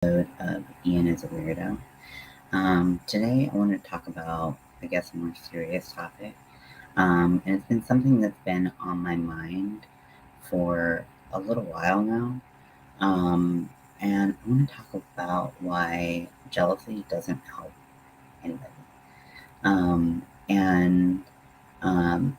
Of Ian is a Weirdo. Today I want to talk about, I guess, a more serious topic. And it's been something that's been on my mind for a little while now. Um, and I want to talk about why jealousy doesn't help anybody. And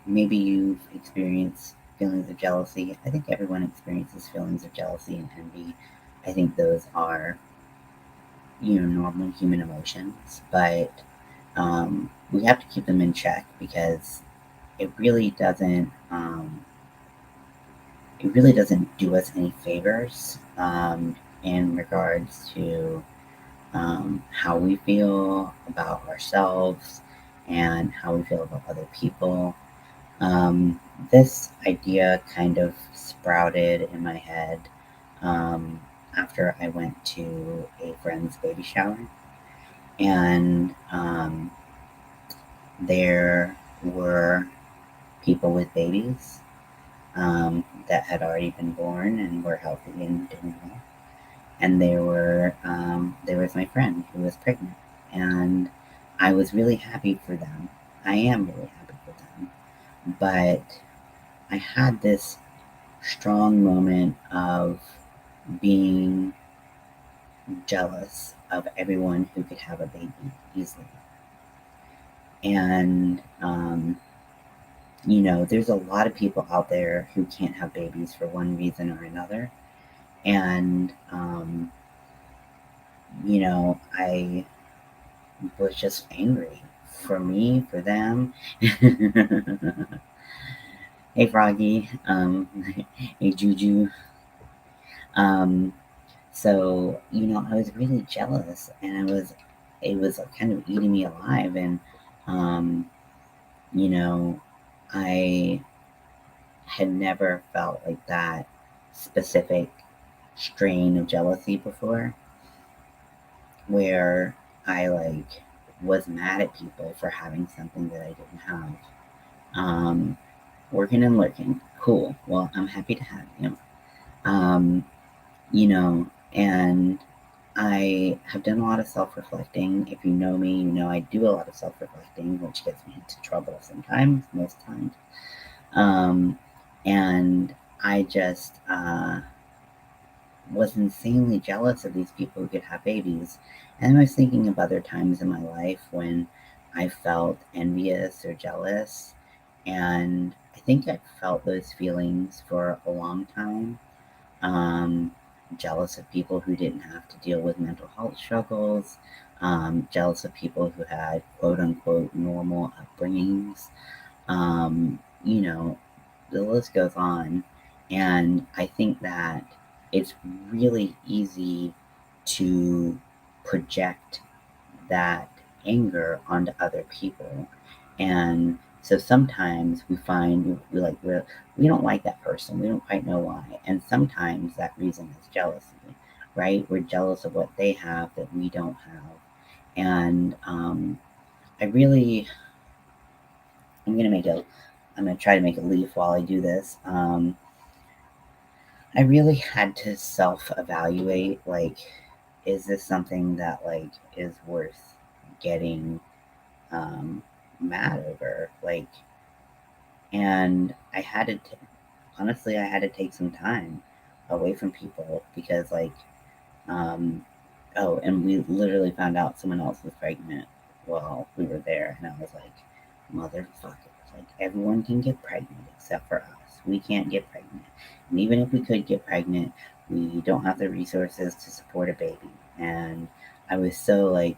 maybe you've experienced feelings of jealousy. I think everyone experiences feelings of jealousy and envy. I think those are normal human emotions, but we have to keep them in check because it really doesn't do us any favors in regards to how we feel about ourselves and how we feel about other people. This idea kind of sprouted in my head um, after I went to a friend's baby shower. And there were people with babies that had already been born and were healthy and doing well. And there was my friend who was pregnant, and I was really happy for them. I am really happy for them, but I had this strong moment of being jealous of everyone who could have a baby easily. And there's a lot of people out there who can't have babies for one reason or another. And, I was just angry for me, for them. Hey, Froggy. Hey, Juju. Um, I was really jealous, and it was kind of eating me alive. And, um, you know, I had never felt like that specific strain of jealousy before, where I was mad at people for having something that I didn't have. Um, Working and lurking, cool. Well, I'm happy to have you. Um, and I have done a lot of self reflecting. If you know me, you know I do a lot of self reflecting, which gets me into trouble sometimes, most times. And I just was insanely jealous of these people who could have babies. And I was thinking of other times in my life when I felt envious or jealous. And I think I felt those feelings for a long time. Um, Jealous of people who didn't have to deal with mental health struggles, jealous of people who had quote unquote normal upbringings. Um, you know, the list goes on. And I think that it's really easy to project that anger onto other people. And so sometimes we find we don't like that person. We don't quite know why. And sometimes that reason is jealousy, right? We're jealous of what they have that we don't have. And I really, I'm gonna try to make a leaf while I do this. I really had to self-evaluate, is this something that is worth getting um, mad over? And honestly, I had to take some time away from people because, um, oh, and we literally found out someone else was pregnant while we were there, and I was like, motherfuckers, everyone can get pregnant except for us. We can't get pregnant. And even if we could get pregnant, we don't have the resources to support a baby. And I was so I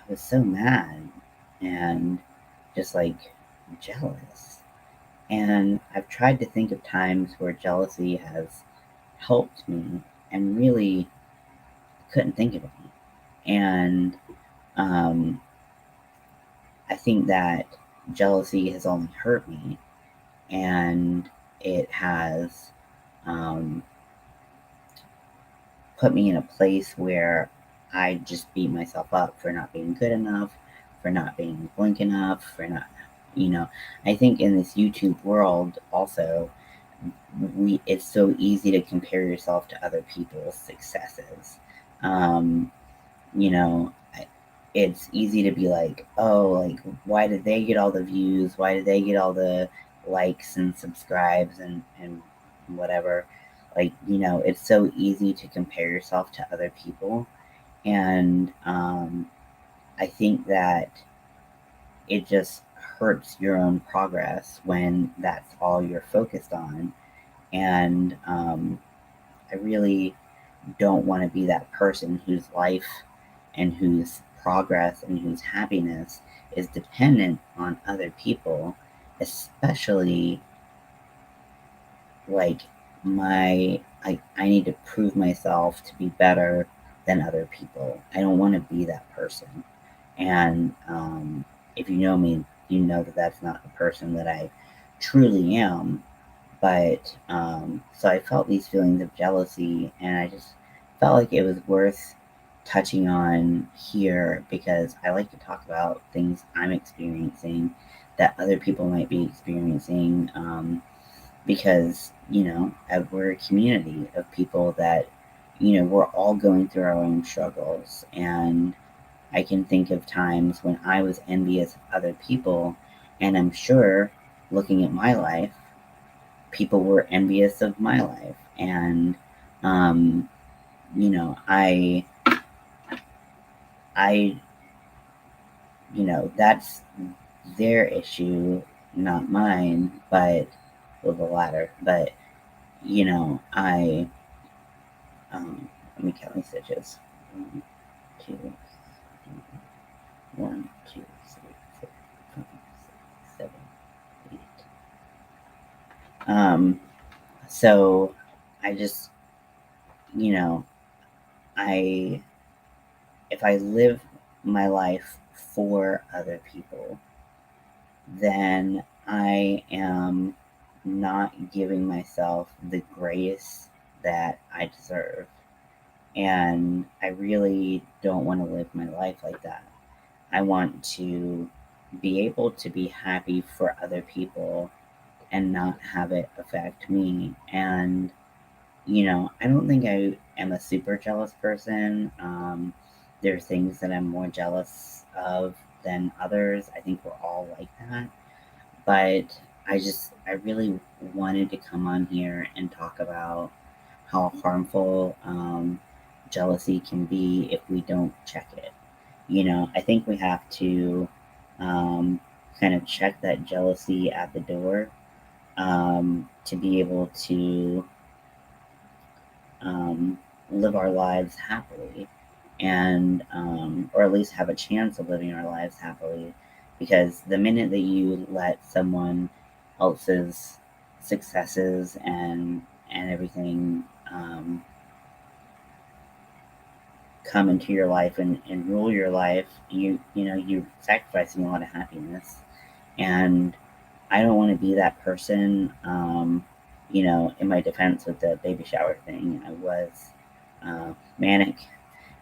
was so mad and just jealous. And I've tried to think of times where jealousy has helped me and really couldn't think of any. And um, I think that jealousy has only hurt me, and it has um, put me in a place where I just beat myself up for not being good enough, for not being blink enough, for not, I think in this YouTube world also, it's so easy to compare yourself to other people's successes. Um, you know, it's easy to be like, oh, like, why did they get all the views? Why did they get all the likes and subscribes and whatever? Like, it's so easy to compare yourself to other people. And I think that it just hurts your own progress when that's all you're focused on. And I really don't want to be that person whose life and whose progress and whose happiness is dependent on other people, especially like I need to prove myself to be better than other people. I don't want to be that person. And if you know me, you know that that's not the person that I truly am. But so I felt these feelings of jealousy, and I just felt like it was worth touching on here because I like to talk about things I'm experiencing that other people might be experiencing. Because we're a community of people that we're all going through our own struggles, and I can think of times when I was envious of other people, and I'm sure looking at my life, people were envious of my life. And um, I I that's their issue, not mine, but well, the latter. But I let me count my stitches. One, two, one, two, three, four, five, six, seven, eight. So I just, you know, I if I live my life for other people, then I am not giving myself the grace that I deserve. And I really don't want to live my life like that. I want to be able to be happy for other people and not have it affect me. And, I don't think I am a super jealous person. There are things that I'm more jealous of than others. I think we're all like that. But I really wanted to come on here and talk about how harmful jealousy can be if we don't check it. I think we have to um, kind of check that jealousy at the door to be able to um, live our lives happily, and or at least have a chance of living our lives happily. Because the minute that you let someone else's successes and everything come into your life and rule your life, you're sacrificing a lot of happiness. And I don't want to be that person. In my defense with the baby shower thing, I was manic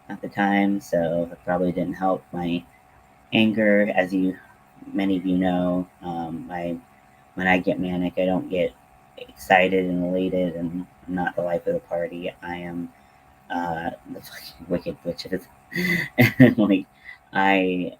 at the time, so it probably didn't help my anger. As many of you know, when I get manic, I don't get excited and elated, and I'm not the life of the party. I am the fucking wicked witches, and like I,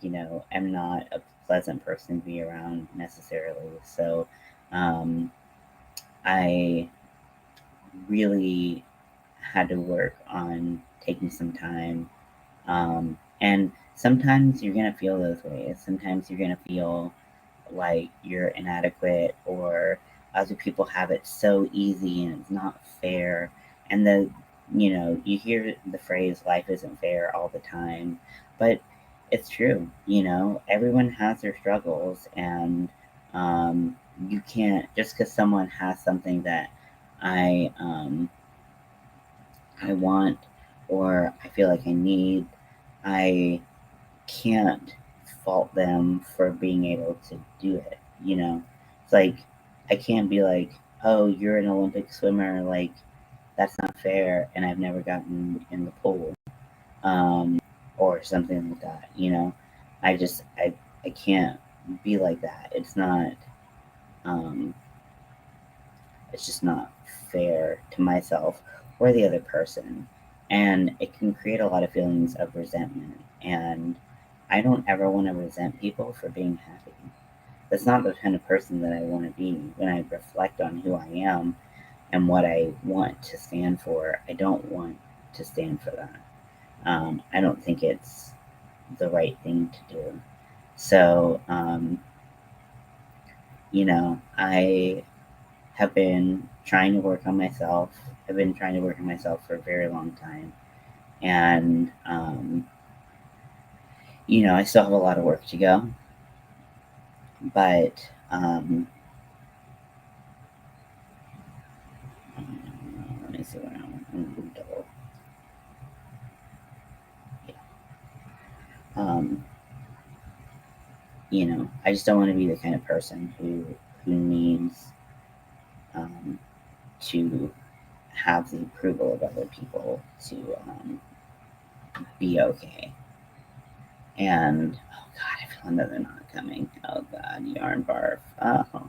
am not a pleasant person to be around necessarily. So, um, I really had to work on taking some time. And sometimes you're going to feel those ways. Sometimes you're going to feel like you're inadequate, or other people have it so easy and it's not fair. And you hear the phrase life isn't fair all the time, but it's true. Everyone has their struggles, and you can't, just because someone has something that I I want, or I feel like I need, I can't fault them for being able to do it. It's like I can't be like, oh, you're an Olympic swimmer, like that's not fair, and I've never gotten in the pool, or something like that. I can't be like that. Um, it's just not fair to myself or the other person. And it can create a lot of feelings of resentment. And I don't ever want to resent people for being happy. That's not the kind of person that I want to be. When I reflect on who I am and what I want to stand for, I don't want to stand for that. I don't think it's the right thing to do. So, I have been trying to work on myself. I've been trying to work on myself for a very long time. And, I still have a lot of work to go. But, let me see where I'm double. Yeah. I just don't want to be the kind of person who needs to have the approval of other people to be okay. And oh god, I feel another knot coming. Oh god, yarn barf. Oh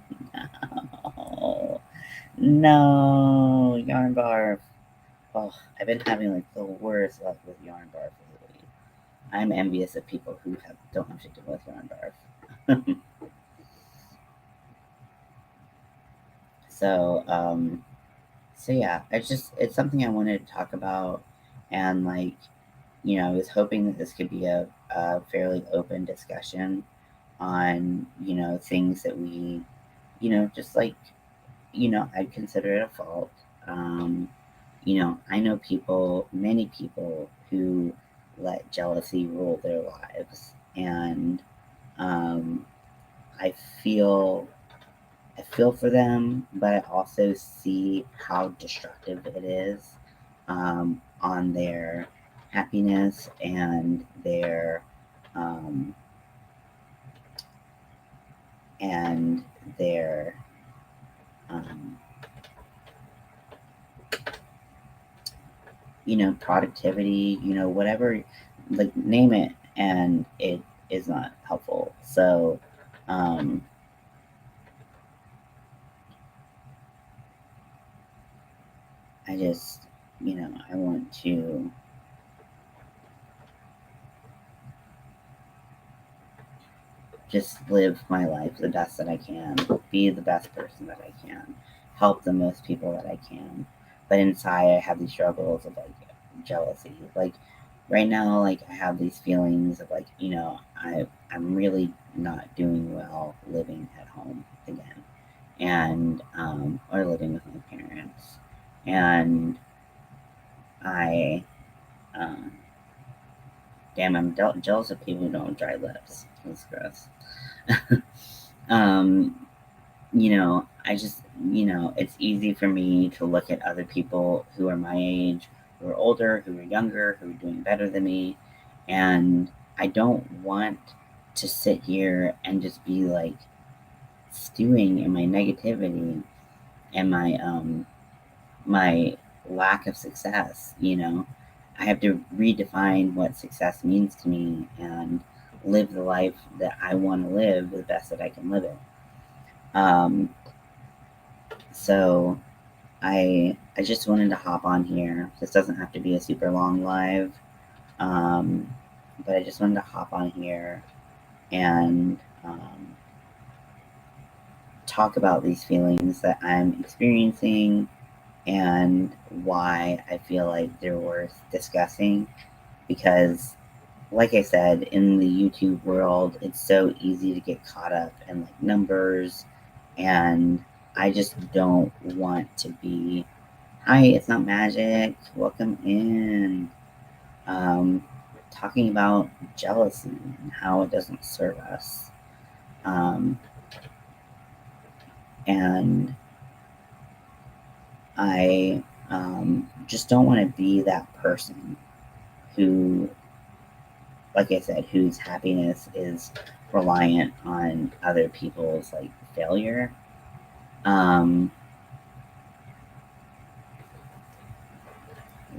no, no yarn barf. Oh, I've been having like the worst luck with yarn barf lately. I'm envious of people who don't have to deal with yarn barf. So, so yeah, it's something I wanted to talk about, and like, I was hoping that this could be a fairly open discussion on, things that we, just like, I'd consider it a fault. Um, I know many people who let jealousy rule their lives, and um, I feel I feel for them, but I also see how destructive it is on their happiness um, and their um, productivity, whatever, like name it, and it is not helpful. So, um, I just, I want to just live my life the best that I can, be the best person that I can, help the most people that I can. But inside, I have these struggles of like jealousy. Like right now, like I have these feelings of like, I'm really not doing well living at home again, and or living with my parents, and I um, damn, I'm jealous of people who don't have dry lips. That's gross. um, I just, it's easy for me to look at other people who are my age, who are older, who are younger, who are doing better than me. And I don't want to sit here and just be like stewing in my negativity and my lack of success. I have to redefine what success means to me and live the life that I want to live the best that I can live it. Um, so I just wanted to hop on here. This doesn't have to be a super long live, um, but I just wanted to hop on here and talk about these feelings that I'm experiencing and why I feel like they're worth discussing. Because, like I said, in the YouTube world, it's so easy to get caught up in like numbers, and I just don't want to be. Hi, it's not magic. Welcome in. Um, Talking about jealousy and how it doesn't serve us. Um, and I just don't want to be that person who, like I said, whose happiness is reliant on other people's like failure. Um,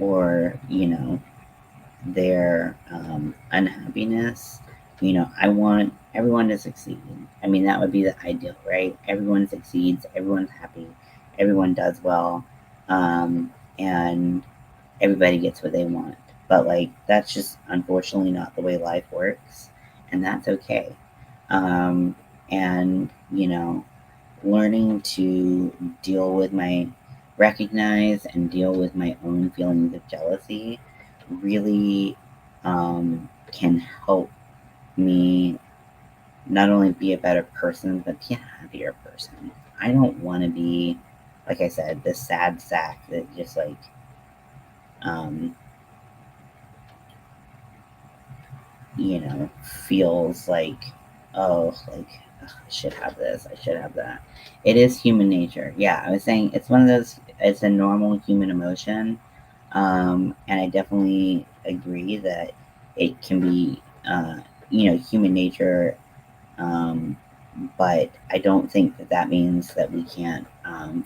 or, their unhappiness. I want everyone to succeed. I mean, that would be the ideal, right? Everyone succeeds, everyone's happy, everyone does well. And everybody gets what they want. But like that's just unfortunately not the way life works, and that's okay. And learning to recognize and deal with my own feelings of jealousy really can help me not only be a better person, but be a happier person. I don't want to be, like I said, this sad sack that just um, feels like, oh, like, ugh, I should have this, I should have that. It is human nature. Yeah, I was saying it's one of those, it's a normal human emotion. And I definitely agree that it can be, human nature. Um, but I don't think that that means that we can't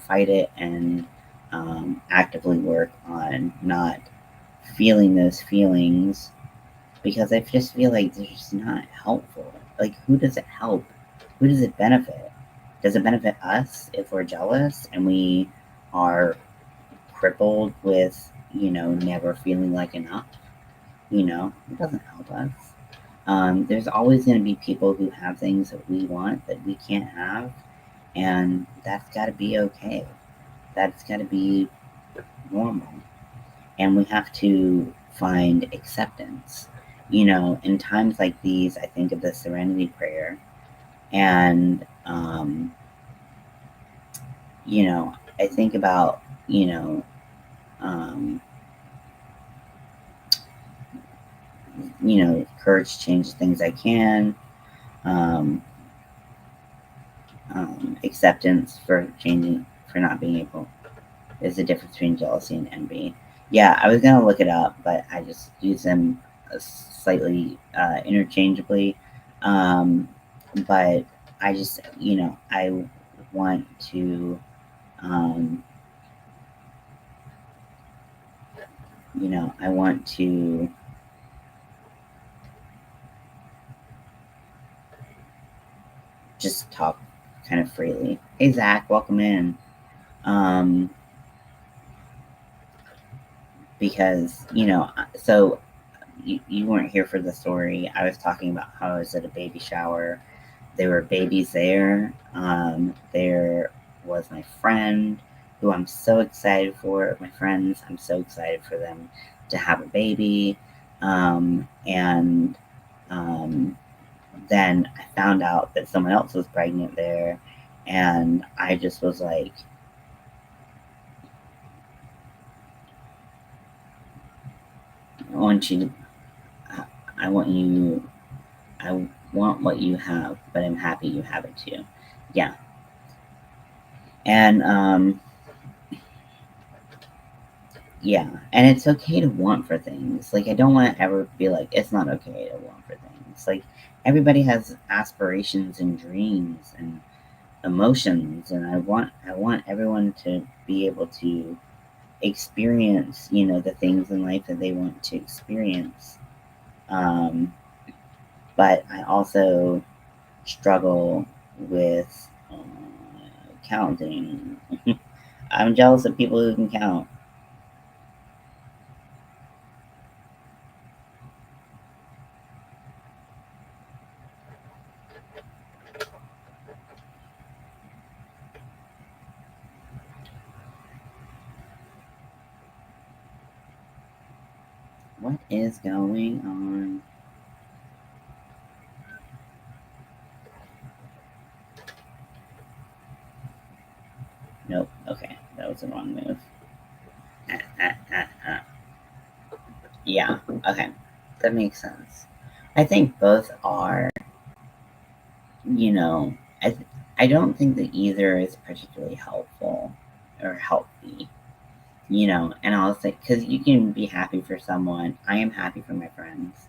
fight it and actively work on not feeling those feelings, because I just feel like they're just not helpful. Like, who does it help? Who does it benefit? Does it benefit us if we're jealous and we are crippled with, never feeling like enough? It doesn't help us. There's always going to be people who have things that we want that we can't have, and that's got to be okay. That's got to be normal. And we have to find acceptance. In times like these, I think of the serenity prayer, and, I think about, um, courage to change the things I can, um, acceptance for changing, for not being able, is the difference between jealousy and envy. Yeah, I was gonna look it up, but I just use them slightly interchangeably. Um, but I just, I want to, um, I want to just talk kind of freely. Hey, Zach, welcome in. Um, because, so you weren't here for the story. I was talking about how I was at a baby shower. There were babies there. There was my friend, who I'm so excited for. My friends, I'm so excited for them to have a baby. And then I found out that someone else was pregnant there. And I just was like, I want you to, I want you, I want what you have, but I'm happy you have it too. Yeah. And yeah, and it's okay to want for things. Like, I don't want to ever be like, it's not okay to want for things. Like, everybody has aspirations and dreams and emotions, and I want everyone to be able to experience, the things in life that they want to experience. Um, but I also struggle with counting. I'm jealous of people who can count. What is going on? Nope. Okay, that was the wrong move. Yeah. Okay, that makes sense. I think both are. You know, I don't think that either is particularly helpful or healthy. And I'll say, because you can be happy for someone. I am happy for my friends,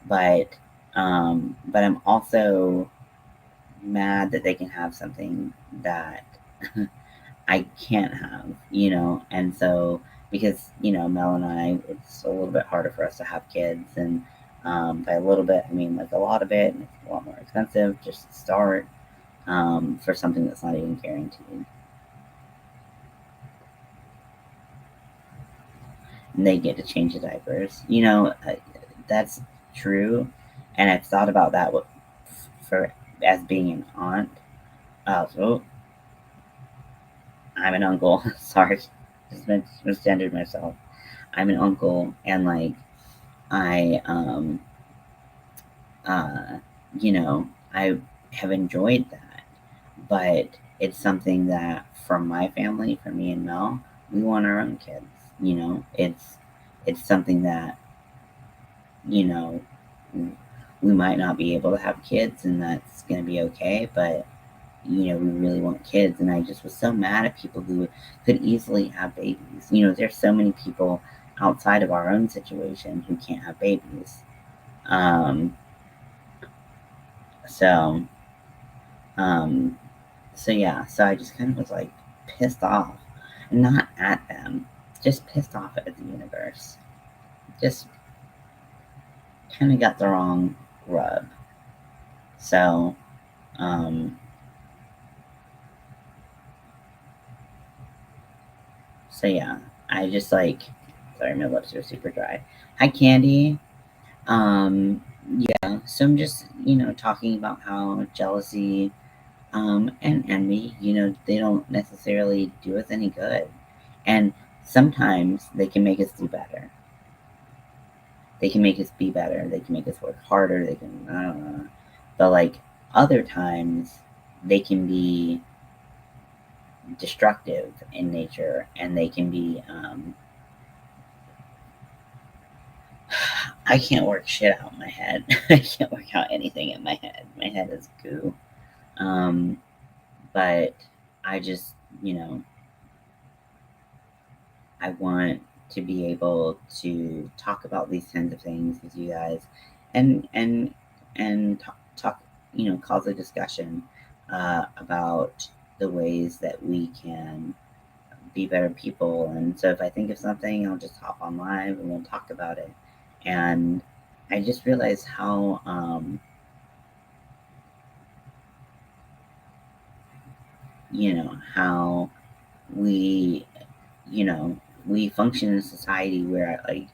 but I'm also mad that they can have something that I can't have, and so, because, Mel and I, it's a little bit harder for us to have kids, and by a little bit, I mean like a lot of it, and it's a lot more expensive just to start, for something that's not even guaranteed. they get to change the diapers. That's true, and I've thought about that for as being an aunt. So I'm an uncle. Sorry, just misgendered myself. I'm an uncle, and like I uh, I have enjoyed that, but it's something that from my family, for me and Mel, we want our own kids. It's something that you know we might not be able to have kids, and that's going to be okay. But we really want kids, and I just was so mad at people who could easily have babies. There's so many people outside of our own situation who can't have babies. Um, so, um, so yeah, so I just kind of was like pissed off, not at them, just pissed off at the universe. Just kind of got the wrong rub. So, um, so yeah, I just like, sorry, my lips are super dry. Hi, Candy. Yeah, so I'm just, talking about how jealousy, and envy, they don't necessarily do us any good. And sometimes they can make us do better. They can make us be better. They can make us work harder. They can, I don't know. But like other times, they can be destructive in nature, and they can be, I can't work shit out in my head. I can't work out anything in my head. My head is goo. Um, but I just, I want to be able to talk about these kinds of things with you guys, and talk, cause a discussion about the ways that we can be better people. And so if I think of something, I'll just hop on live and we'll talk about it. And I just realized how how we you know, we function in a society where, like,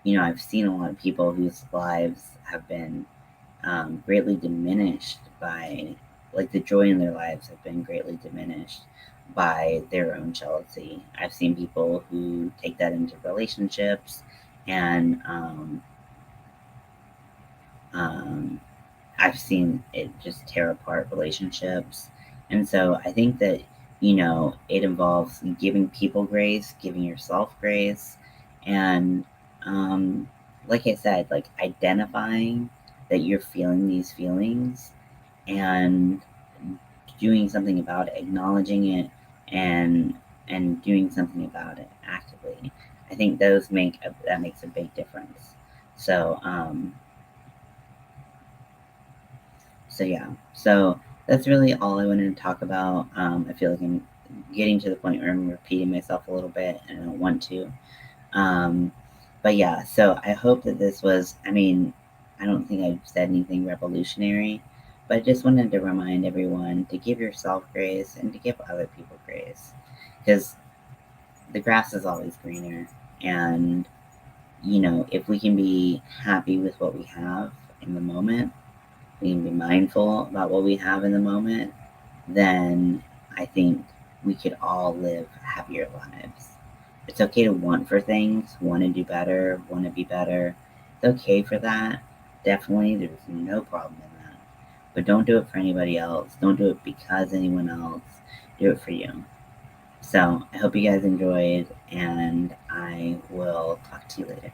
I've seen a lot of people whose lives have been greatly diminished by, like, the joy in their lives have been greatly diminished by their own jealousy. I've seen people who take that into relationships, and um, I've seen it just tear apart relationships. And so I think that, it involves giving people grace, giving yourself grace, and, like I said, like identifying that you're feeling these feelings and doing something about it, acknowledging it, and doing something about it actively. I think that makes a big difference. So, yeah, so that's really all I wanted to talk about. I feel like I'm getting to the point where I'm repeating myself a little bit, and I don't want to. Um, but yeah, so I hope that this was, I mean, I don't think I've said anything revolutionary, but I just wanted to remind everyone to give yourself grace and to give other people grace, because the grass is always greener. And, if we can be happy with what we have in the moment, we can be mindful about what we have in the moment, then I think we could all live happier lives. It's okay to want for things, want to do better, want to be better. It's okay for that. Definitely, there's no problem in that. But don't do it for anybody else. Don't do it because anyone else. Do it for you. So I hope you guys enjoyed, and I will talk to you later.